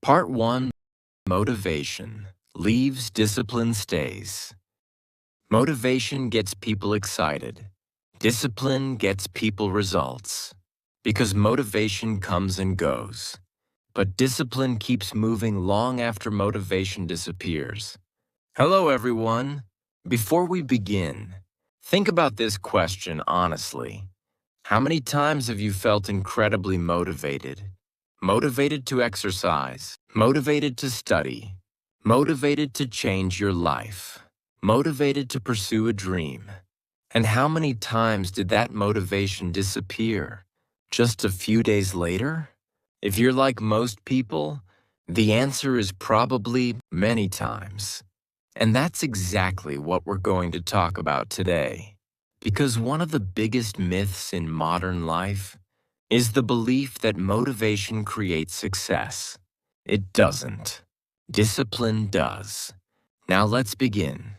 Part 1. Motivation. Leaves, discipline stays. Motivation gets people excited. Discipline gets people results. Because motivation comes and goes. But discipline keeps moving long after motivation disappears. Hello, everyone. Before we begin, think about this question honestly. How many times have you felt incredibly motivated? Motivated to exercise, motivated to study, motivated to change your life, motivated to pursue a dream. And how many times did that motivation disappear? Just a few days later? If you're like most people, the answer is probably many times. And that's exactly what we're going to talk about today. Because one of the biggest myths in modern life is the belief that motivation creates success. It doesn't. Discipline does. Now let's begin.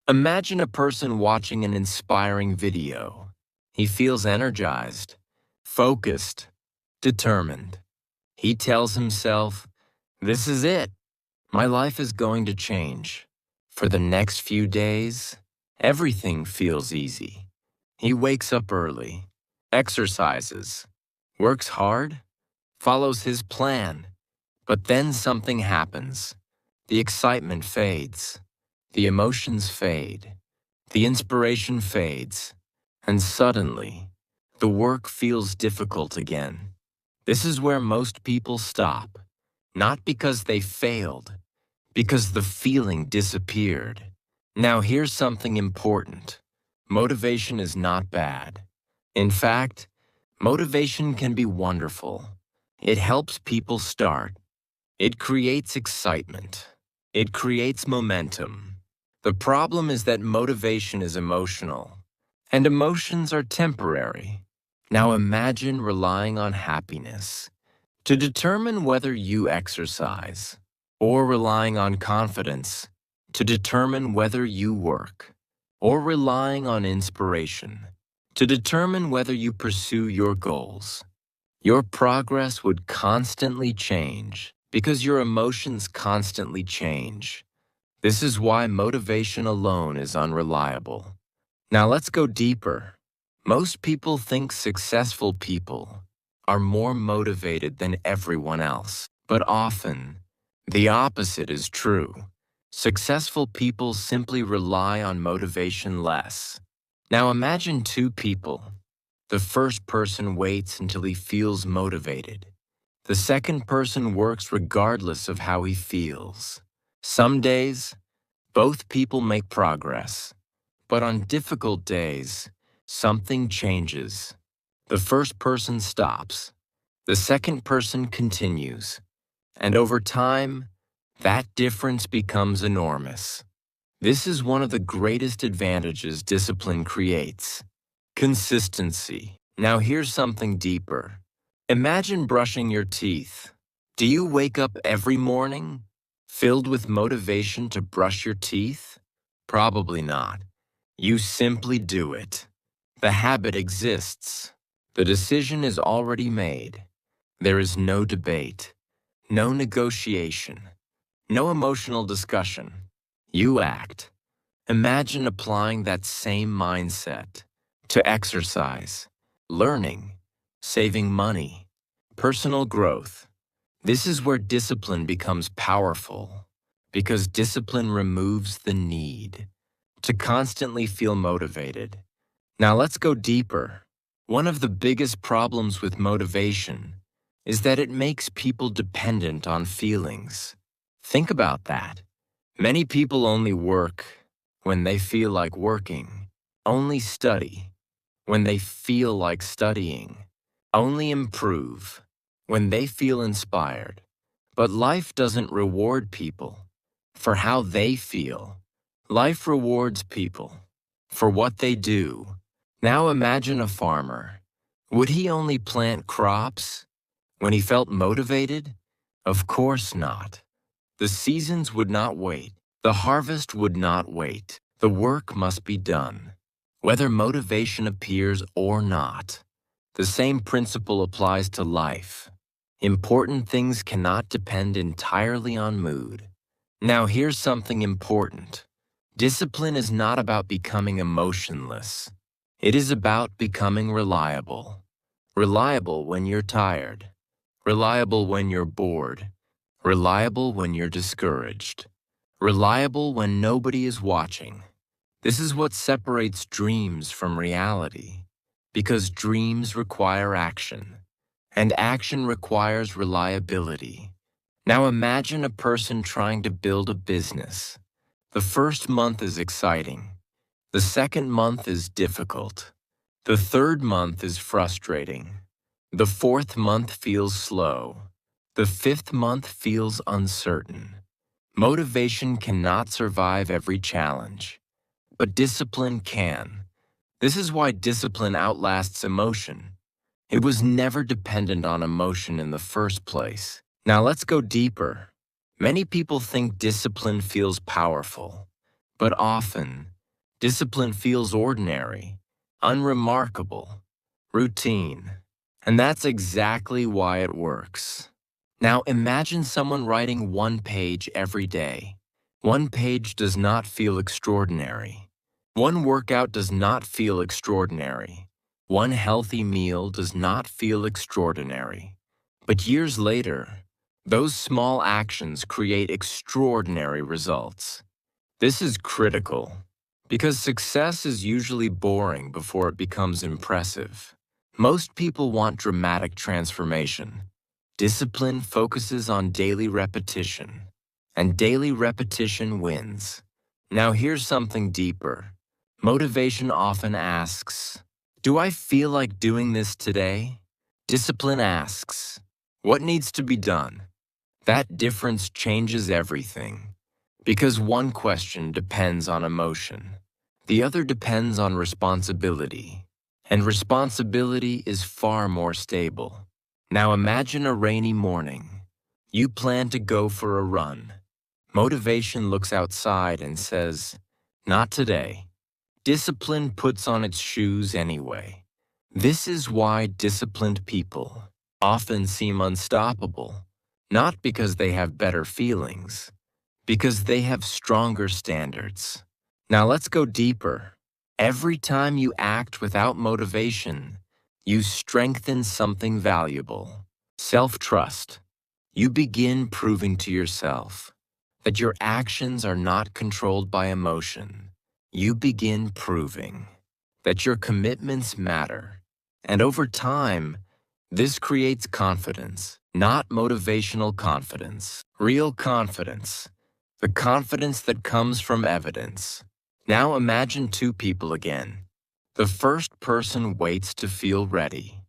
Imagine a person watching an inspiring video. He feels energized, focused, determined. He tells himself, "This is it. My life is going to change." For the next few days, everything feels easy. He wakes up early, exercises, works hard, follows his plan. But then something happens. The excitement fades. The emotions fade. The inspiration fades. And suddenly, the work feels difficult again. This is where most people stop. Not because they failed, because the feeling disappeared. Now here's something important. Motivation is not bad. In fact, motivation can be wonderful. It helps people start. It creates excitement. It creates momentum. The problem is that motivation is emotional, and emotions are temporary. Now imagine relying on happiness to determine whether you exercise, or relying on confidence to determine whether you work, or relying on inspiration to determine whether you pursue your goals. Your progress would constantly change because your emotions constantly change. This is why motivation alone is unreliable. Now let's go deeper. Most people think successful people are more motivated than everyone else, but often the opposite is true. Successful people simply rely on motivation less. Now imagine two people. The first person waits until he feels motivated. The second person works regardless of how he feels. Some days, both people make progress. But on difficult days, something changes. The first person stops. The second person continues. And over time, that difference becomes enormous. This is one of the greatest advantages discipline creates. Consistency. Now here's something deeper. Imagine brushing your teeth. Do you wake up every morning filled with motivation to brush your teeth? Probably not. You simply do it. The habit exists. The decision is already made. There is no debate, no negotiation, no emotional discussion. You act. Imagine applying that same mindset to exercise, learning, saving money, personal growth. This is where discipline becomes powerful, because discipline removes the need to constantly feel motivated. Now let's go deeper. One of the biggest problems with motivation is that it makes people dependent on feelings. Think about that. Many people only work when they feel like working, only study when they feel like studying, only improve when they feel inspired. But life doesn't reward people for how they feel. Life rewards people for what they do. Now imagine a farmer. Would he only plant crops when he felt motivated? Of course not. The seasons would not wait. The harvest would not wait. The work must be done, whether motivation appears or not. The same principle applies to life. Important things cannot depend entirely on mood. Now here's something important. Discipline is not about becoming emotionless. It is about becoming reliable. Reliable when you're tired. Reliable when you're bored. Reliable when you're discouraged. Reliable when nobody is watching. This is what separates dreams from reality, because dreams require action, and action requires reliability. Now imagine a person trying to build a business. The first month is exciting. The second month is difficult. The third month is frustrating. The fourth month feels slow. The fifth month feels uncertain. Motivation cannot survive every challenge, but discipline can. This is why discipline outlasts emotion. It was never dependent on emotion in the first place. Now let's go deeper. Many people think discipline feels powerful, but often, discipline feels ordinary, unremarkable, routine. And that's exactly why it works. Now imagine someone writing one page every day. One page does not feel extraordinary. One workout does not feel extraordinary. One healthy meal does not feel extraordinary. But years later, those small actions create extraordinary results. This is critical, because success is usually boring before it becomes impressive. Most people want dramatic transformation. Discipline focuses on daily repetition, and daily repetition wins. Now here's something deeper. Motivation often asks, "Do I feel like doing this today?" Discipline asks, "What needs to be done?" That difference changes everything, because one question depends on emotion. The other depends on responsibility, and responsibility is far more stable. Now imagine a rainy morning. You plan to go for a run. Motivation looks outside and says, "Not today." Discipline puts on its shoes anyway. This is why disciplined people often seem unstoppable, not because they have better feelings, because they have stronger standards. Now let's go deeper. Every time you act without motivation, you strengthen something valuable: self-trust. You begin proving to yourself that your actions are not controlled by emotion. You begin proving that your commitments matter. And over time, this creates confidence, not motivational confidence, real confidence, the confidence that comes from evidence. Now imagine two people again. The first person waits to feel ready.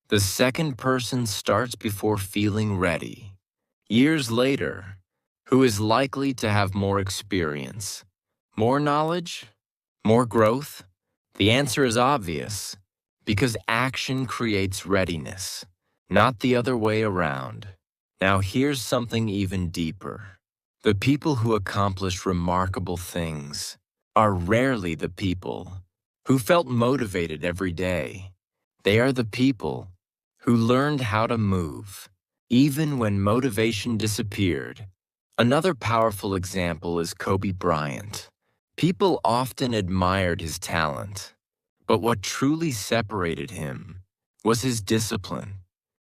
The second person starts before feeling ready. Years later, who is likely to have more experience, more knowledge, more growth? The answer is obvious, because action creates readiness, not the other way around. Now here's something even deeper. The people who accomplish remarkable things are rarely the people who felt motivated every day. They are the people who learned how to move, even when motivation disappeared. Another powerful example is Kobe Bryant. People often admired his talent, but what truly separated him was his discipline,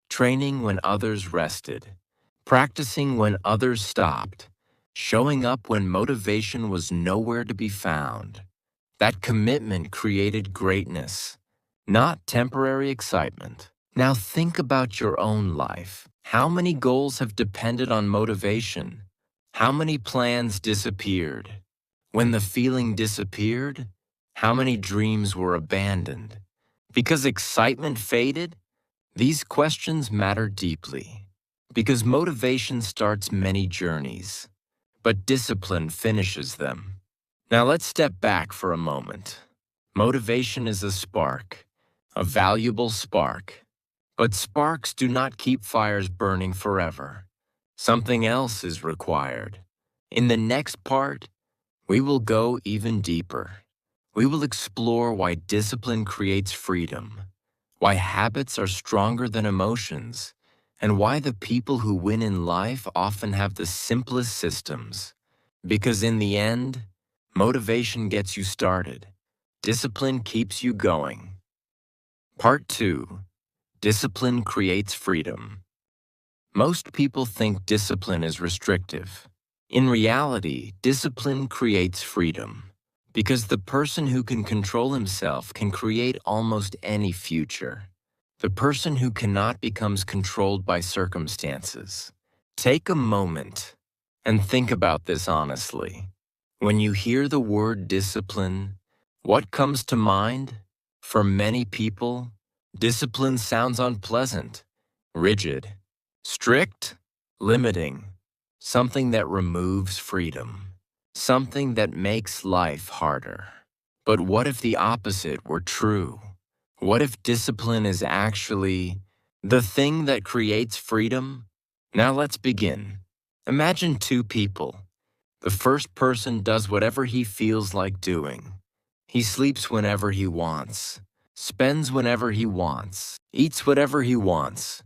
training when others rested, practicing when others stopped, showing up when motivation was nowhere to be found. That commitment created greatness, not temporary excitement. Now think about your own life. How many goals have depended on motivation? How many plans disappeared? When the feeling disappeared, how many dreams were abandoned? Because excitement faded? These questions matter deeply. Because motivation starts many journeys, but discipline finishes them. Now let's step back for a moment. Motivation is a spark, a valuable spark. But sparks do not keep fires burning forever. Something else is required. In the next part, we will go even deeper. We will explore why discipline creates freedom, why habits are stronger than emotions, and why the people who win in life often have the simplest systems. Because in the end, motivation gets you started. Discipline keeps you going. Part 2. Discipline creates freedom. Most people think discipline is restrictive. In reality, discipline creates freedom. Because the person who can control himself can create almost any future. The person who cannot becomes controlled by circumstances. Take a moment and think about this honestly. When you hear the word discipline, what comes to mind? For many people, discipline sounds unpleasant, rigid, strict, limiting, something that removes freedom, something that makes life harder. But what if the opposite were true? What if discipline is actually the thing that creates freedom? Now let's begin. Imagine two people. The first person does whatever he feels like doing. He sleeps whenever he wants, spends whenever he wants, eats whatever he wants,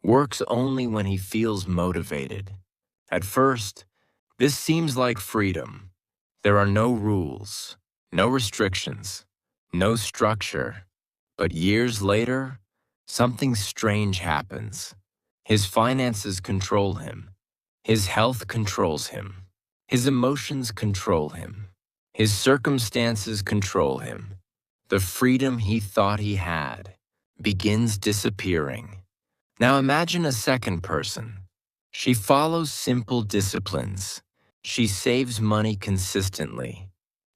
works only when he feels motivated. At first, this seems like freedom. There are no rules, no restrictions, no structure. But years later, something strange happens. His finances control him. His health controls him. His emotions control him. His circumstances control him. The freedom he thought he had begins disappearing. Now imagine a second person. She follows simple disciplines. She saves money consistently,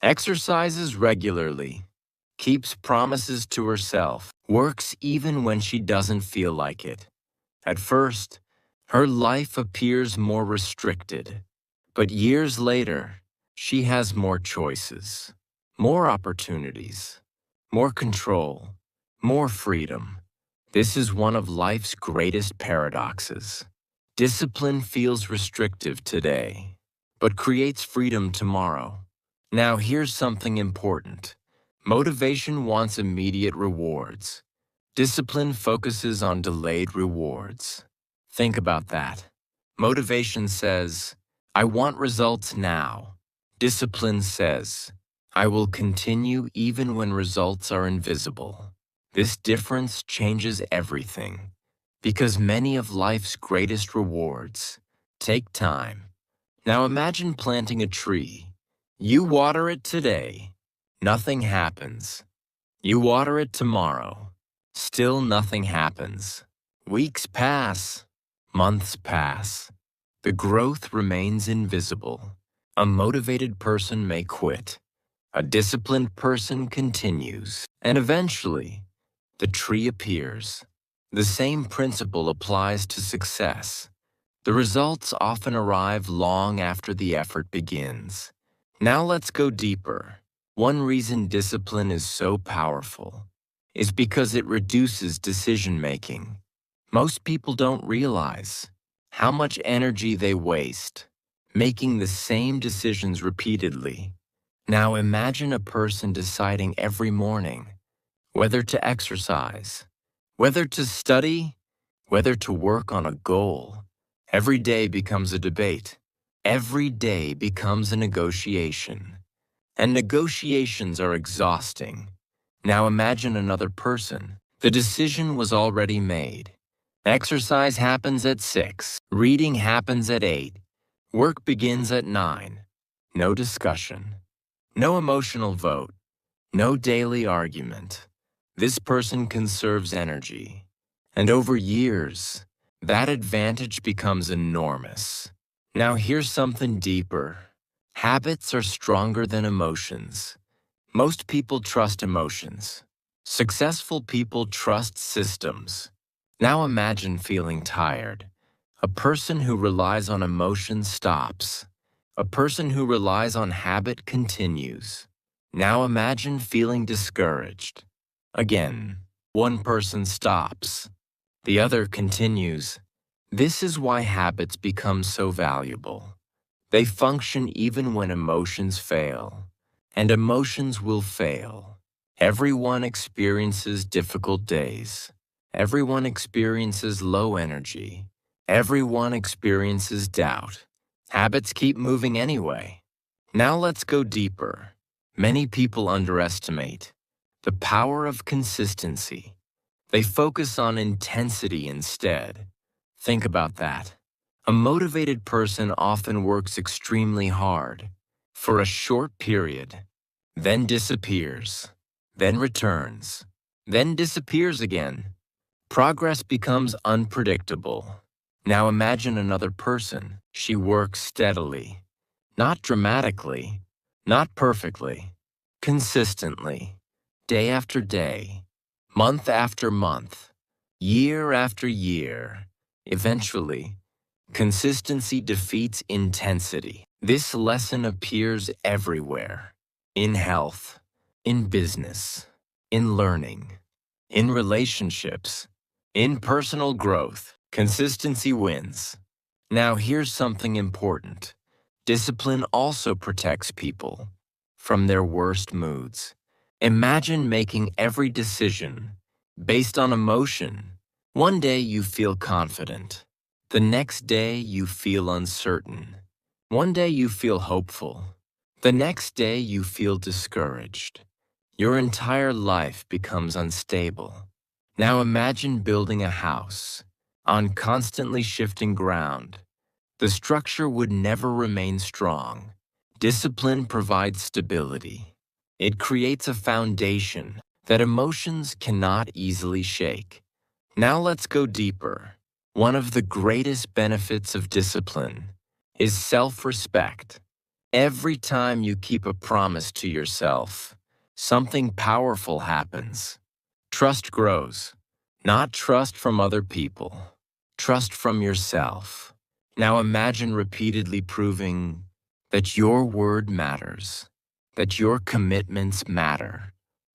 exercises regularly, keeps promises to herself, works even when she doesn't feel like it. At first, her life appears more restricted, but years later, she has more choices, more opportunities, more control, more freedom. This is one of life's greatest paradoxes. Discipline feels restrictive today, but creates freedom tomorrow. Now here's something important. Motivation wants immediate rewards. Discipline focuses on delayed rewards. Think about that. Motivation says, I want results now. Discipline says, I will continue even when results are invisible. This difference changes everything, because many of life's greatest rewards take time. Now imagine planting a tree. You water it today. Nothing happens. You water it tomorrow. Still nothing happens. Weeks pass. Months pass. The growth remains invisible. A motivated person may quit. A disciplined person continues. And eventually, the tree appears. The same principle applies to success. The results often arrive long after the effort begins. Now let's go deeper. One reason discipline is so powerful is because it reduces decision-making. Most people don't realize how much energy they waste making the same decisions repeatedly. Now imagine a person deciding every morning whether to exercise, whether to study, whether to work on a goal. Every day becomes a debate. Every day becomes a negotiation. And negotiations are exhausting. Now imagine another person. The decision was already made. Exercise happens at 6. Reading happens at 8. Work begins at 9. No discussion. No emotional vote. No daily argument. This person conserves energy. And over years, that advantage becomes enormous. Now here's something deeper. Habits are stronger than emotions. Most people trust emotions. Successful people trust systems. Now imagine feeling tired. A person who relies on emotion stops. A person who relies on habit continues. Now imagine feeling discouraged. Again, one person stops. The other continues. This is why habits become so valuable. They function even when emotions fail. And emotions will fail. Everyone experiences difficult days. Everyone experiences low energy. Everyone experiences doubt. Habits keep moving anyway. Now let's go deeper. Many people underestimate the power of consistency. They focus on intensity instead. Think about that. A motivated person often works extremely hard for a short period, then disappears, then returns, then disappears again. Progress becomes unpredictable. Now imagine another person. She works steadily, not dramatically, not perfectly, consistently, day after day, month after month, year after year. Eventually, consistency defeats intensity. This lesson appears everywhere: in health, in business, in learning, in relationships, in personal growth. Consistency wins. Now here's something important. Discipline also protects people from their worst moods. Imagine making every decision based on emotion. One day you feel confident. The next day you feel uncertain. One day you feel hopeful. The next day you feel discouraged. Your entire life becomes unstable. Now imagine building a house on constantly shifting ground. The structure would never remain strong. Discipline provides stability. It creates a foundation that emotions cannot easily shake. Now let's go deeper. One of the greatest benefits of discipline is self-respect. Every time you keep a promise to yourself, something powerful happens. Trust grows. Not trust from other people, trust from yourself. Now imagine repeatedly proving that your word matters, that your commitments matter,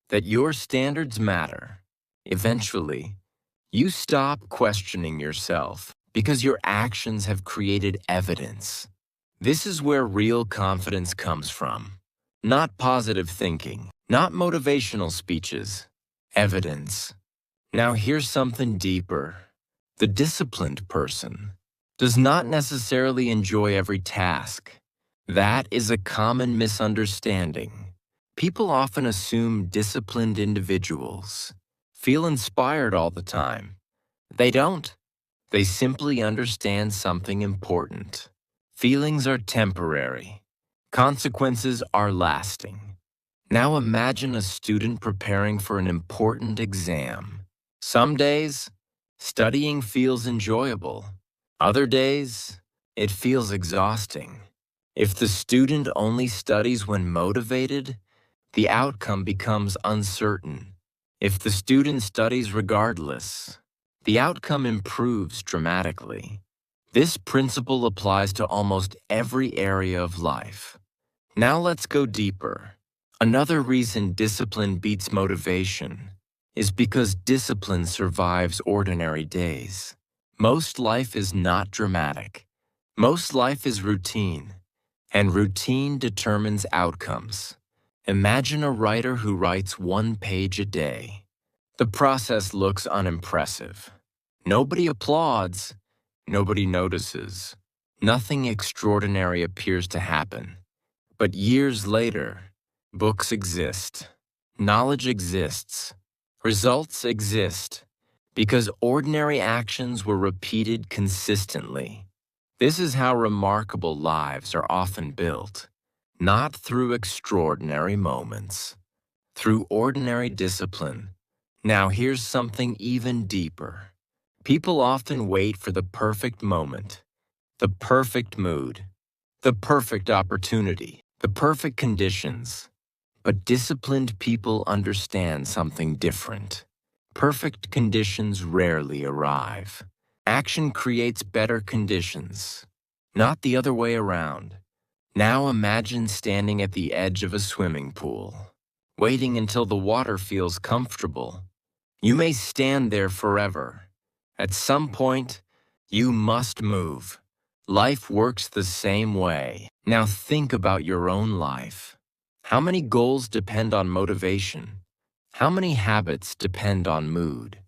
that your standards matter. Eventually, you stop questioning yourself because your actions have created evidence. This is where real confidence comes from. Not positive thinking, not motivational speeches, evidence. Now here's something deeper. The disciplined person does not necessarily enjoy every task. That is a common misunderstanding. People often assume disciplined individuals feel inspired all the time. They don't. They simply understand something important. Feelings are temporary. Consequences are lasting. Now imagine a student preparing for an important exam. Some days, studying feels enjoyable. Other days, it feels exhausting. If the student only studies when motivated, the outcome becomes uncertain. If the student studies regardless, the outcome improves dramatically. This principle applies to almost every area of life. Now let's go deeper. Another reason discipline beats motivation is because discipline survives ordinary days. Most life is not dramatic. Most life is routine, and routine determines outcomes. Imagine a writer who writes 1 page a day. The process looks unimpressive. Nobody applauds. Nobody notices. Nothing extraordinary appears to happen. But years later, books exist. Knowledge exists. Results exist because ordinary actions were repeated consistently. This is how remarkable lives are often built, not through extraordinary moments, through ordinary discipline. Now here's something even deeper. People often wait for the perfect moment, the perfect mood, the perfect opportunity, the perfect conditions. But disciplined people understand something different. Perfect conditions rarely arrive. Action creates better conditions, not the other way around. Now imagine standing at the edge of a swimming pool, waiting until the water feels comfortable. You may stand there forever. At some point, you must move. Life works the same way. Now think about your own life. How many goals depend on motivation? How many habits depend on mood?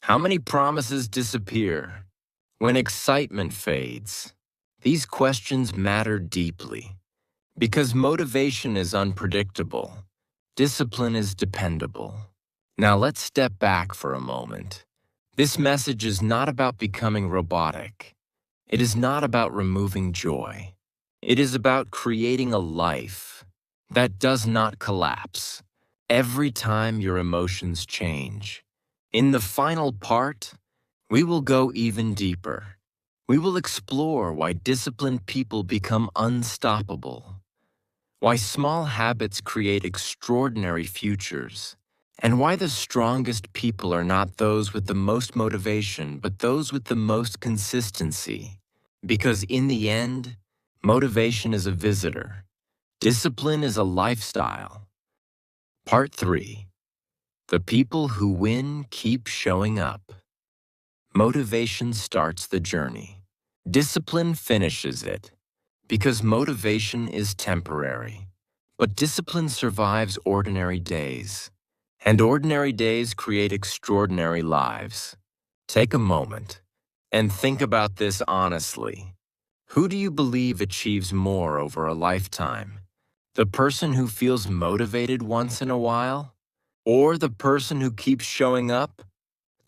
How many promises disappear? When excitement fades, these questions matter deeply because motivation is unpredictable, discipline is dependable. Now let's step back for a moment. This message is not about becoming robotic. It is not about removing joy. It is about creating a life that does not collapse every time your emotions change. In the final part, we will go even deeper. We will explore why disciplined people become unstoppable, why small habits create extraordinary futures, and why the strongest people are not those with the most motivation, but those with the most consistency. Because in the end, motivation is a visitor. Discipline is a lifestyle. Part 3. The people who win keep showing up. Motivation starts the journey. Discipline finishes it. Because motivation is temporary. But discipline survives ordinary days. And ordinary days create extraordinary lives. Take a moment and think about this honestly. Who do you believe achieves more over a lifetime? The person who feels motivated once in a while? Or the person who keeps showing up?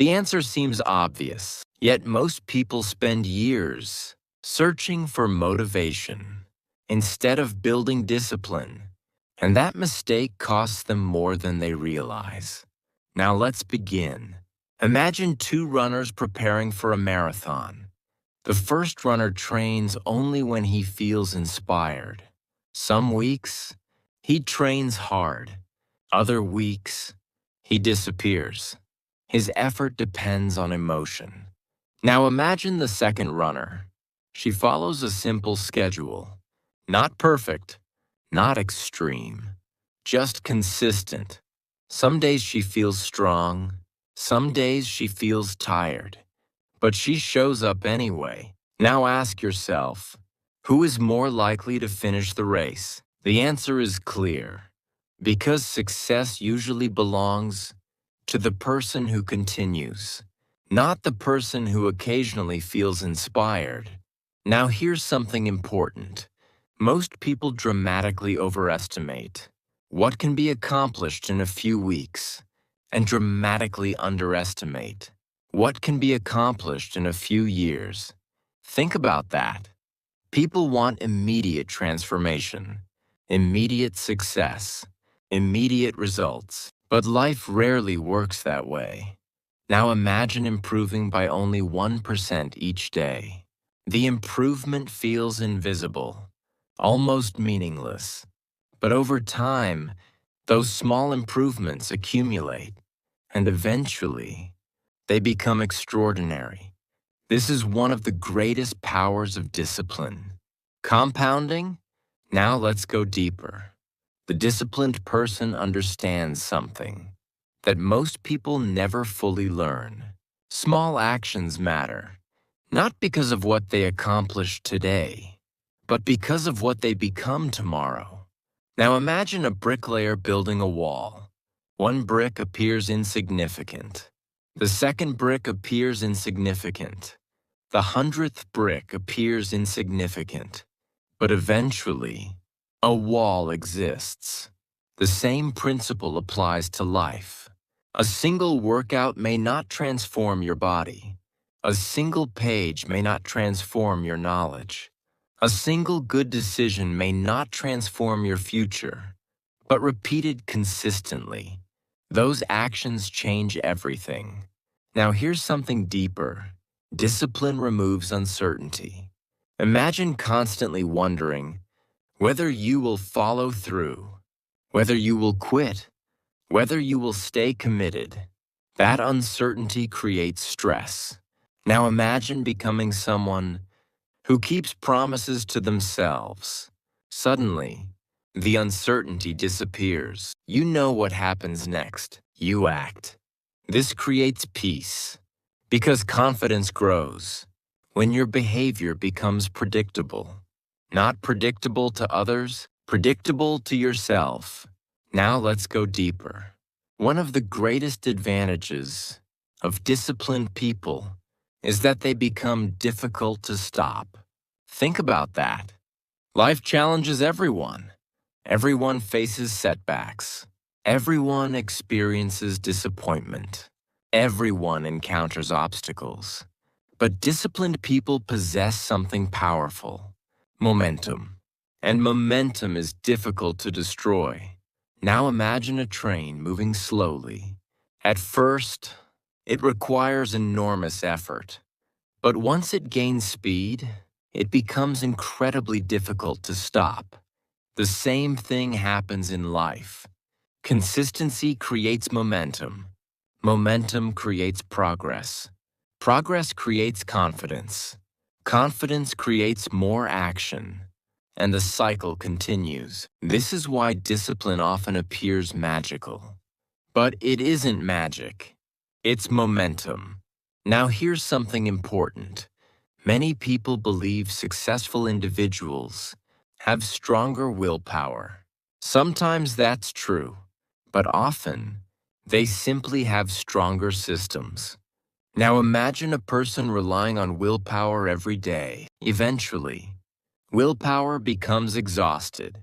The answer seems obvious, yet most people spend years searching for motivation instead of building discipline, and that mistake costs them more than they realize. Now let's begin. Imagine two runners preparing for a marathon. The first runner trains only when he feels inspired. Some weeks, he trains hard. Other weeks, he disappears. His effort depends on emotion. Now imagine the second runner. She follows a simple schedule. Not perfect, not extreme, just consistent. Some days she feels strong, some days she feels tired, but she shows up anyway. Now ask yourself, who is more likely to finish the race? The answer is clear. Because success usually belongs to the person who continues, not the person who occasionally feels inspired. Now here's something important. Most people dramatically overestimate what can be accomplished in a few weeks and dramatically underestimate what can be accomplished in a few years. Think about that. People want immediate transformation, immediate success, immediate results. But life rarely works that way. Now imagine improving by only 1% each day. The improvement feels invisible, almost meaningless. But over time, those small improvements accumulate, and eventually, they become extraordinary. This is one of the greatest powers of discipline. Compounding? Now let's go deeper. The disciplined person understands something that most people never fully learn. Small actions matter, not because of what they accomplish today, but because of what they become tomorrow. Now imagine a bricklayer building a wall. One brick appears insignificant. The second brick appears insignificant. The 100th brick appears insignificant. But eventually, a wall exists. The same principle applies to life. A single workout may not transform your body. A single page may not transform your knowledge. A single good decision may not transform your future. But repeated consistently, those actions change everything. Now here's something deeper. Discipline removes uncertainty. Imagine constantly wondering whether you will follow through, whether you will quit, whether you will stay committed. That uncertainty creates stress. Now imagine becoming someone who keeps promises to themselves. Suddenly, the uncertainty disappears. You know what happens next. You act. This creates peace because confidence grows when your behavior becomes predictable. Not predictable to others, predictable to yourself. Now let's go deeper. One of the greatest advantages of disciplined people is that they become difficult to stop. Think about that. Life challenges everyone. Everyone faces setbacks. Everyone experiences disappointment. Everyone encounters obstacles. But disciplined people possess something powerful: momentum. And momentum is difficult to destroy. Now imagine a train moving slowly. At first, it requires enormous effort. But once it gains speed, it becomes incredibly difficult to stop. The same thing happens in life. Consistency creates momentum. Momentum creates progress. Progress creates confidence. Confidence creates more action. And the cycle continues. This is why discipline often appears magical. But it isn't magic. It's momentum. Now here's something important. Many people believe successful individuals have stronger willpower. Sometimes that's true, but often they simply have stronger systems. Now imagine a person relying on willpower every day. Eventually, willpower becomes exhausted.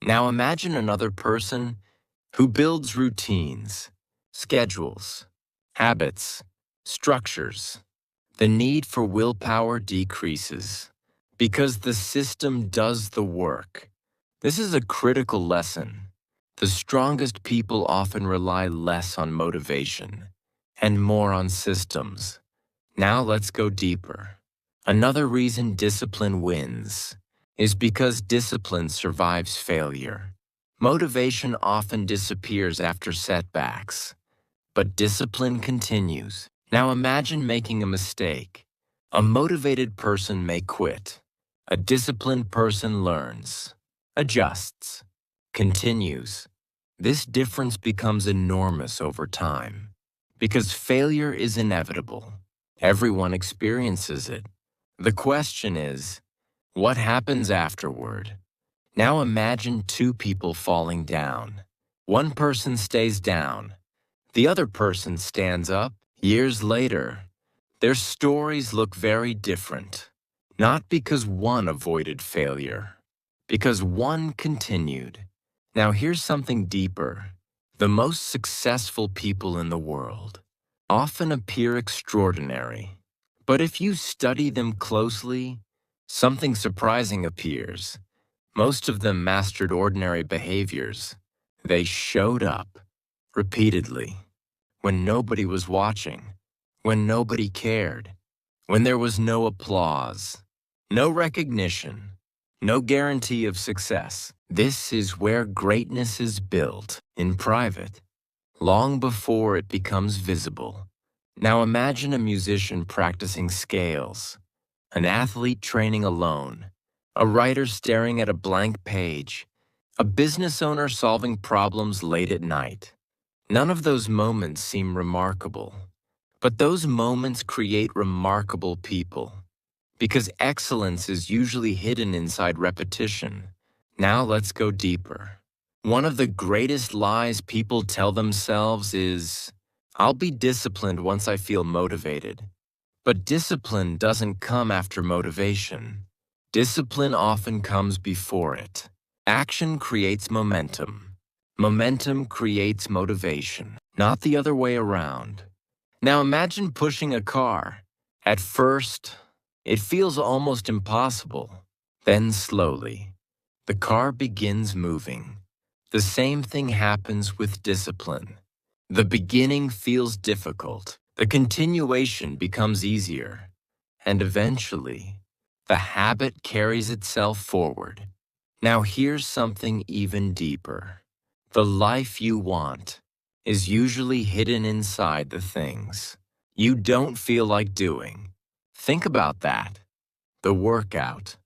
Now imagine another person who builds routines, schedules, habits, structures. The need for willpower decreases because the system does the work. This is a critical lesson. The strongest people often rely less on motivation and more on systems. Now let's go deeper. Another reason discipline wins is because discipline survives failure. Motivation often disappears after setbacks, but discipline continues. Now imagine making a mistake. A motivated person may quit. A disciplined person learns, adjusts, continues. This difference becomes enormous over time because failure is inevitable. Everyone experiences it. The question is, what happens afterward? Now imagine two people falling down. One person stays down. The other person stands up. Years later, their stories look very different. Not because one avoided failure, because one continued. Now here's something deeper. The most successful people in the world often appear extraordinary. But if you study them closely, something surprising appears. Most of them mastered ordinary behaviors. They showed up repeatedly when nobody was watching, when nobody cared, when there was no applause, no recognition, no guarantee of success. This is where greatness is built, in private, long before it becomes visible. Now imagine a musician practicing scales, an athlete training alone, a writer staring at a blank page, a business owner solving problems late at night. None of those moments seem remarkable, but those moments create remarkable people, because excellence is usually hidden inside repetition. Now let's go deeper. One of the greatest lies people tell themselves is, "I'll be disciplined once I feel motivated." But discipline doesn't come after motivation. Discipline often comes before it. Action creates momentum. Momentum creates motivation, not the other way around. Now imagine pushing a car. At first, it feels almost impossible. Then slowly, the car begins moving. The same thing happens with discipline. The beginning feels difficult. The continuation becomes easier. And eventually, the habit carries itself forward. Now here's something even deeper. The life you want is usually hidden inside the things you don't feel like doing. Think about that. The workout,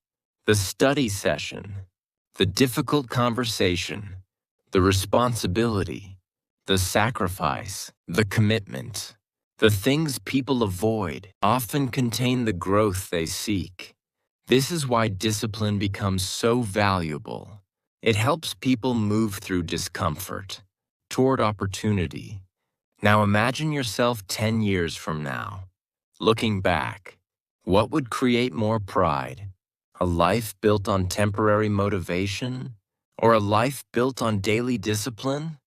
the study session, the difficult conversation, the responsibility, the sacrifice, the commitment. The things people avoid often contain the growth they seek. This is why discipline becomes so valuable. It helps people move through discomfort toward opportunity. Now imagine yourself 10 years from now. Looking back, what would create more pride? A life built on temporary motivation? Or a life built on daily discipline?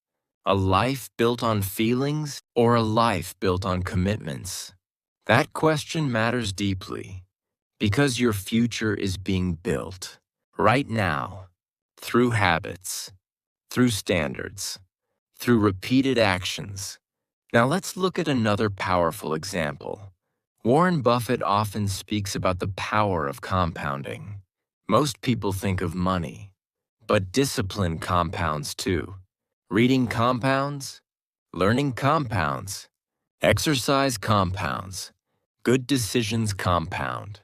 A life built on feelings? Or a life built on commitments? That question matters deeply because your future is being built right now through habits, through standards, through repeated actions. Now let's look at another powerful example. Warren Buffett often speaks about the power of compounding. Most people think of money, but discipline compounds too. Reading compounds, learning compounds, exercise compounds, good decisions compound.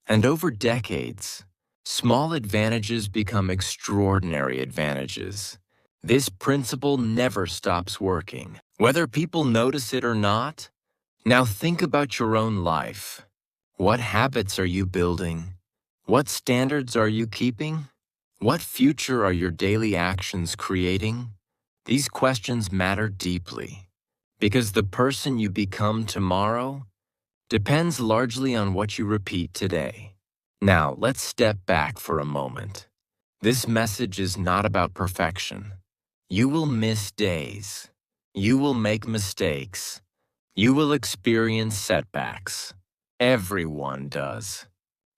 And over decades, small advantages become extraordinary advantages. This principle never stops working, whether people notice it or not. Now think about your own life. What habits are you building? What standards are you keeping? What future are your daily actions creating? These questions matter deeply because the person you become tomorrow depends largely on what you repeat today. Now, let's step back for a moment. This message is not about perfection. You will miss days. You will make mistakes. You will experience setbacks. Everyone does.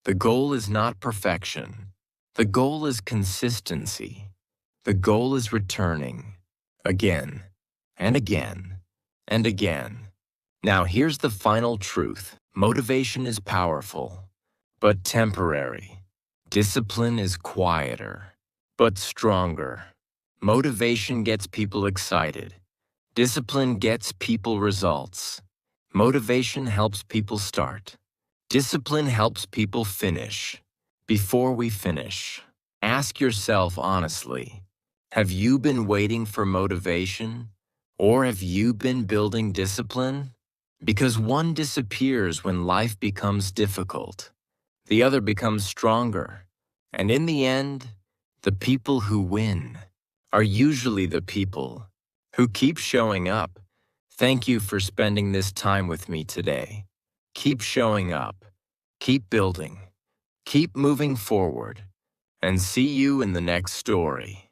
The goal is not perfection. The goal is consistency. The goal is returning again and again and again. Now here's the final truth. Motivation is powerful, but temporary. Discipline is quieter, but stronger. Motivation gets people excited. Discipline gets people results. Motivation helps people start. Discipline helps people finish. Before we finish, ask yourself honestly, have you been waiting for motivation? Or have you been building discipline? Because one disappears when life becomes difficult. The other becomes stronger. And in the end, the people who win are usually the people who keep showing up. Thank you for spending this time with me today. Keep showing up, keep building, keep moving forward, and see you in the next story.